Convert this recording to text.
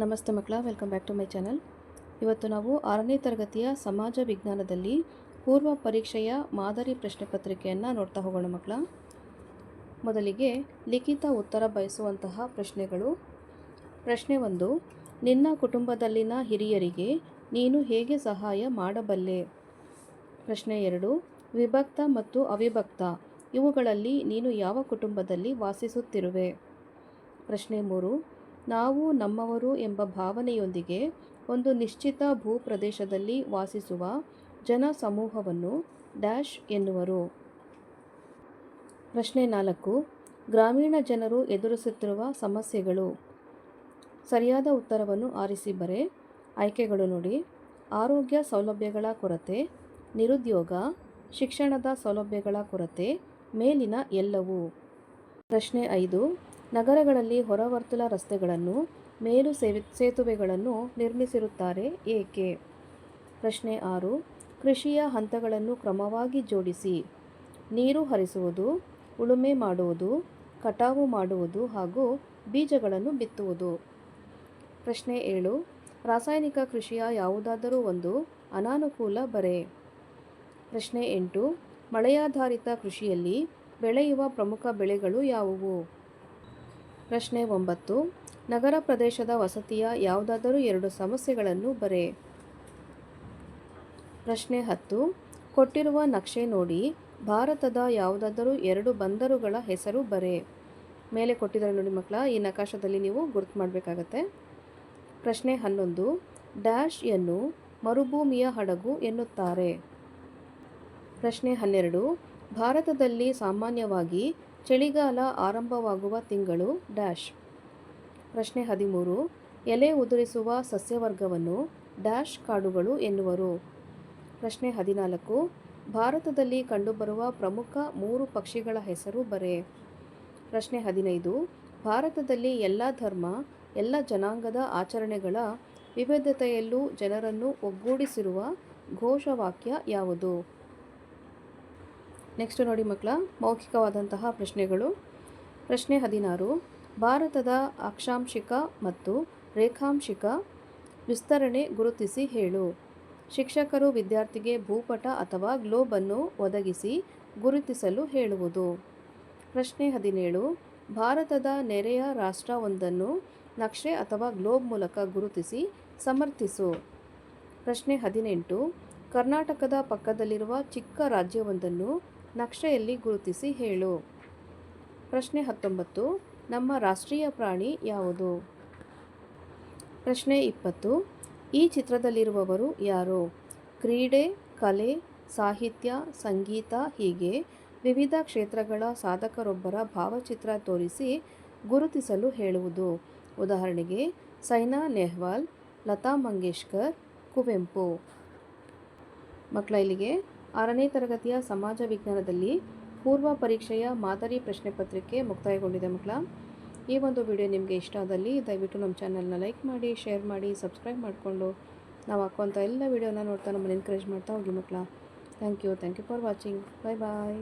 ನಮಸ್ತೆ ಮಕ್ಕಳ, welcome back to my channel. ಇವತ್ತು ನಾವು 6ನೇ ತರಗತಿಯ ಸಮಾಜ ವಿಜ್ಞಾನದಲ್ಲಿ ಪೂರ್ವ ಪರೀಕ್ಷೆಯ ಮಾದರಿ ಪ್ರಶ್ನೆ ಪತ್ರಿಕೆಯನ್ನು ನೋಡ್ತಾ ಹೋಗೋಣ ಮಕ್ಕಳ. ಮೊದಲಿಗೆ ಲಿಖಿತ ಉತ್ತರ ಬಯಸುವಂತಹ ಪ್ರಶ್ನೆಗಳು. ಪ್ರಶ್ನೆ 1, ನಿನ್ನ ಕುಟುಂಬದಲ್ಲಿನ ಹಿರಿಯರಿಗೆ ನೀನು ಹೇಗೆ ಸಹಾಯ ಮಾಡಬಲ್ಲೆ? ಪ್ರಶ್ನೆ 2, ವಿಭಕ್ತ ಮತ್ತು ಅವಿಭಕ್ತ ಇವುಗಳಲ್ಲಿ ನೀನು ಯಾವ ಕುಟುಂಬದಲ್ಲಿ ವಾಸಿಸುತ್ತಿರುವೆ? ಪ್ರಶ್ನೆ 3, ನಾವು ನಮ್ಮವರು ಎಂಬ ಭಾವನೆಯೊಂದಿಗೆ ಒಂದು ನಿಶ್ಚಿತ ಭೂಪ್ರದೇಶದಲ್ಲಿ ವಾಸಿಸುವ ಜನ ಸಮೂಹವನ್ನು ಡ್ಯಾಶ್ ಎನ್ನುವರು. ಪ್ರಶ್ನೆ 4, ಗ್ರಾಮೀಣ ಜನರು ಎದುರಿಸುತ್ತಿರುವ ಸಮಸ್ಯೆಗಳು. ಸರಿಯಾದ ಉತ್ತರವನ್ನು ಆರಿಸಿ ಬರೆ. ಆಯ್ಕೆಗಳು ನೋಡಿ: ಆರೋಗ್ಯ ಸೌಲಭ್ಯಗಳ ಕೊರತೆ, ನಿರುದ್ಯೋಗ, ಶಿಕ್ಷಣದ ಸೌಲಭ್ಯಗಳ ಕೊರತೆ, ಮೇಲಿನ ಎಲ್ಲವೂ. ಪ್ರಶ್ನೆ 5, ನಗರಗಳಲ್ಲಿ ಹೊರವರ್ತುಲ ರಸ್ತೆಗಳನ್ನು, ಮೇಲು ಸೇತುವೆಗಳನ್ನು ನಿರ್ಮಿಸಿರುತ್ತಾರೆ ಏಕೆ? ಪ್ರಶ್ನೆ 6, ಕೃಷಿಯ ಹಂತಗಳನ್ನು ಕ್ರಮವಾಗಿ ಜೋಡಿಸಿ. ನೀರು ಹರಿಸುವುದು, ಉಳುಮೆ ಮಾಡುವುದು, ಕಟಾವು ಮಾಡುವುದು ಹಾಗೂ ಬೀಜಗಳನ್ನು ಬಿತ್ತುವುದು. ಪ್ರಶ್ನೆ 7, ರಾಸಾಯನಿಕ ಕೃಷಿಯ ಯಾವುದಾದರೂ ಒಂದು ಅನಾನುಕೂಲ ಬರೆ. ಪ್ರಶ್ನೆ 8, ಮಳೆಯಾಧಾರಿತ ಕೃಷಿಯಲ್ಲಿ ಬೆಳೆಯುವ ಪ್ರಮುಖ ಬೆಳೆಗಳು ಯಾವುವು? ಪ್ರಶ್ನೆ 9, ನಗರ ಪ್ರದೇಶದ ವಸತಿಯ ಯಾವುದಾದರೂ 2 ಸಮಸ್ಯೆಗಳನ್ನು ಬರೆ. ಪ್ರಶ್ನೆ 10, ಕೊಟ್ಟಿರುವ ನಕ್ಷೆ ನೋಡಿ ಭಾರತದ ಯಾವುದಾದರೂ 2 ಬಂದರುಗಳ ಹೆಸರು ಬರೆ. ಮೇಲೆ ಕೊಟ್ಟಿದ್ದಾರೆ ನೋಡಿ ಮಕ್ಕಳ, ಈ ನಕಾಶದಲ್ಲಿ ನೀವು ಗುರುತು ಮಾಡಬೇಕಾಗತ್ತೆ. ಪ್ರಶ್ನೆ 11, ಡ್ಯಾಶ್ ಯನ್ನು ಮರುಭೂಮಿಯ ಹಡಗು ಎನ್ನುತ್ತಾರೆ. ಪ್ರಶ್ನೆ 12, ಭಾರತದಲ್ಲಿ ಸಾಮಾನ್ಯವಾಗಿ ಚಳಿಗಾಲ ಆರಂಭವಾಗುವ ತಿಂಗಳು ಡ್ಯಾಶ್. ಪ್ರಶ್ನೆ 13, ಎಲೆ ಉದುರಿಸುವ ಸಸ್ಯವರ್ಗವನ್ನು ಡ್ಯಾಶ್ ಕಾಡುಗಳು ಎನ್ನುವರು. ಪ್ರಶ್ನೆ 14, ಭಾರತದಲ್ಲಿ ಕಂಡುಬರುವ ಪ್ರಮುಖ 3 ಪಕ್ಷಿಗಳ ಹೆಸರು ಬರೆ. ಪ್ರಶ್ನೆ 15, ಭಾರತದಲ್ಲಿ ಎಲ್ಲ ಧರ್ಮ, ಎಲ್ಲ ಜನಾಂಗದ ಆಚರಣೆಗಳ ವಿವಿಧತೆಯಲ್ಲೂ ಜನರನ್ನು ಒಗ್ಗೂಡಿಸಿರುವ ಘೋಷವಾಕ್ಯ ಯಾವುದು? ನೆಕ್ಸ್ಟ್ ನೋಡಿ ಮಕ್ಕಳ, ಮೌಖಿಕವಾದಂತಹ ಪ್ರಶ್ನೆಗಳು. ಪ್ರಶ್ನೆ 16, ಭಾರತದ ಅಕ್ಷಾಂಶಿಕ ಮತ್ತು ರೇಖಾಂಶಿಕ ವಿಸ್ತರಣೆ ಗುರುತಿಸಿ ಹೇಳು. ಶಿಕ್ಷಕರು ವಿದ್ಯಾರ್ಥಿಗೆ ಭೂಪಟ ಅಥವಾ ಗ್ಲೋಬ್ ಅನ್ನು ಒದಗಿಸಿ ಗುರುತಿಸಲು ಹೇಳುವುದು. ಪ್ರಶ್ನೆ 17, ಭಾರತದ ನೆರೆಯ ರಾಷ್ಟ್ರವೊಂದನ್ನು ನಕ್ಷೆ ಅಥವಾ ಗ್ಲೋಬ್ ಮೂಲಕ ಗುರುತಿಸಿ ಸಮರ್ಥಿಸು. ಪ್ರಶ್ನೆ 18, ಕರ್ನಾಟಕದ ಪಕ್ಕದಲ್ಲಿರುವ ಚಿಕ್ಕ ರಾಜ್ಯವೊಂದನ್ನು ನಕ್ಷೆಯಲ್ಲಿ ಗುರುತಿಸಿ ಹೇಳು. ಪ್ರಶ್ನೆ 19, ನಮ್ಮ ರಾಷ್ಟ್ರೀಯ ಪ್ರಾಣಿ ಯಾವುದು? ಪ್ರಶ್ನೆ 20, ಈ ಚಿತ್ರದಲ್ಲಿರುವವರು ಯಾರು? ಕ್ರೀಡೆ, ಕಲೆ, ಸಾಹಿತ್ಯ, ಸಂಗೀತ ಹೀಗೆ ವಿವಿಧ ಕ್ಷೇತ್ರಗಳ ಸಾಧಕರೊಬ್ಬರ ಭಾವಚಿತ್ರ ತೋರಿಸಿ ಗುರುತಿಸಲು ಹೇಳುವುದು. ಉದಾಹರಣೆಗೆ ಸೈನಾ ನೆಹ್ವಾಲ್, ಲತಾ ಮಂಗೇಶ್ಕರ್, ಕುವೆಂಪು. ಮಕ್ಕಳ, ಇಲ್ಲಿಗೆ 6ನೇ ತರಗತಿಯ ಸಮಾಜ ವಿಜ್ಞಾನದಲ್ಲಿ ಪೂರ್ವ ಪರೀಕ್ಷೆಯ ಮಾದರಿ ಪ್ರಶ್ನೆ ಪತ್ರಿಕೆ ಮುಕ್ತಾಯಗೊಂಡಿದೆ ಮಕ್ಕಳ. ಈ ಒಂದು ವಿಡಿಯೋ ನಿಮಗೆ ಇಷ್ಟ ಆದಲ್ಲಿ ದಯವಿಟ್ಟು ನಮ್ಮ ಚಾನಲ್ನ ಲೈಕ್ ಮಾಡಿ, ಶೇರ್ ಮಾಡಿ, ಸಬ್ಸ್ಕ್ರೈಬ್ ಮಾಡಿಕೊಂಡು ನಾವು ಹಾಕುವಂಥ ಎಲ್ಲ ವಿಡಿಯೋನ ನೋಡ್ತಾ ನಮ್ಮನ್ನು ಎನ್ಕರೇಜ್ ಮಾಡ್ತಾ ಹೋಗಿ ಮಕ್ಕಳ. Thank you for watching. Bye bye.